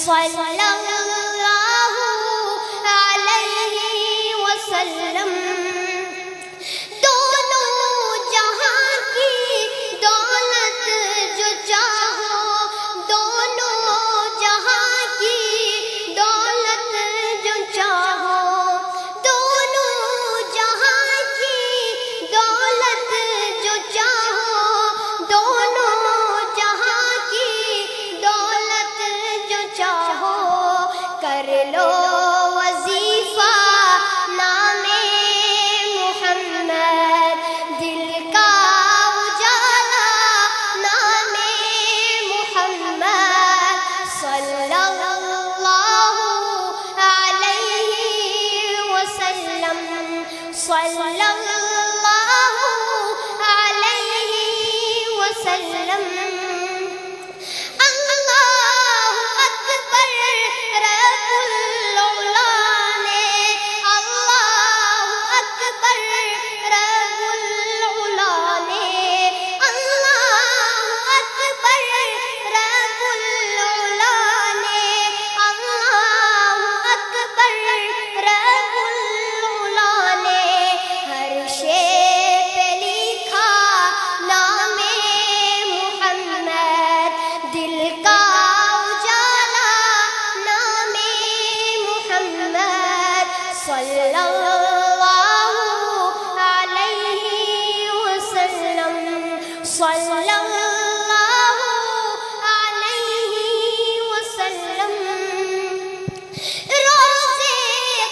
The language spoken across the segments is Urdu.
صلی اللہ علیہ وسلم دونوں جہاں کی دولت جو چاہو، دونوں جہاں کی دولت جو چاہو، دونوں جہاں کی دولت جو چاہو، دونوں جہاں کی دولت جو چاہو، کر لو وظیفہ نام محمد، دل کا اجالا نام محمد، صلی اللہ علیہ وسلم، صلی اللہ علیہ وسلم۔ صلی اللہ علیہ وسلم، صلی اللہ علیہ وسلم۔ روز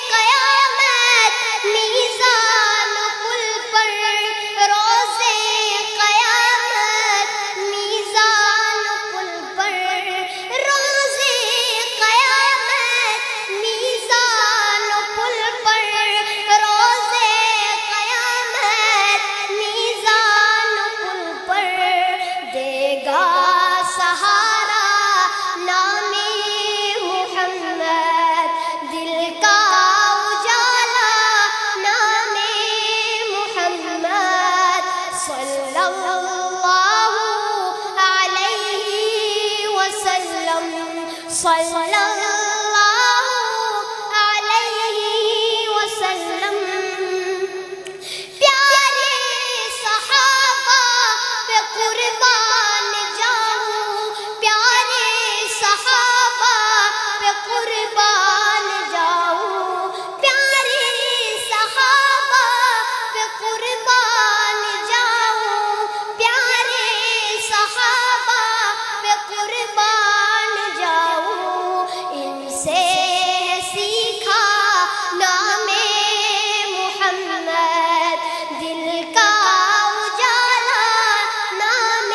قیامت میزان پل پر، روز قیامت میزان پل پر، روز قیامت میزان پل پر، روز قیامت میزان پل پر، دے گا سہارا نام محمد، دل کا اجالا نام محمد، صلی اللہ علیہ وسلم، صلی اللہ علیہ وسلم۔ پیارے صحابہ پہ قربان جاؤں، پیارے صحابہ پہ قربان جاؤں، پیارے صحابہ پہ قربان جاؤں، پیارے صحابہ پہ قربان جاؤں، ان سے سیکھا نام محمد، دل کا اجالا نام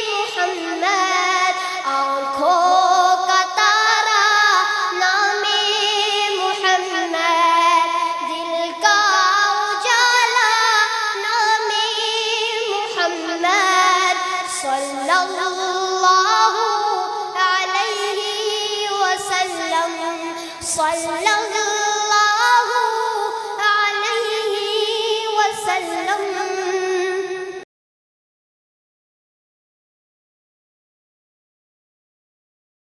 محمد، آنکھوں کا تارا نام محمد، دل کا اجالا نام محمد، صلی اللہ علیہ وسلم، صلی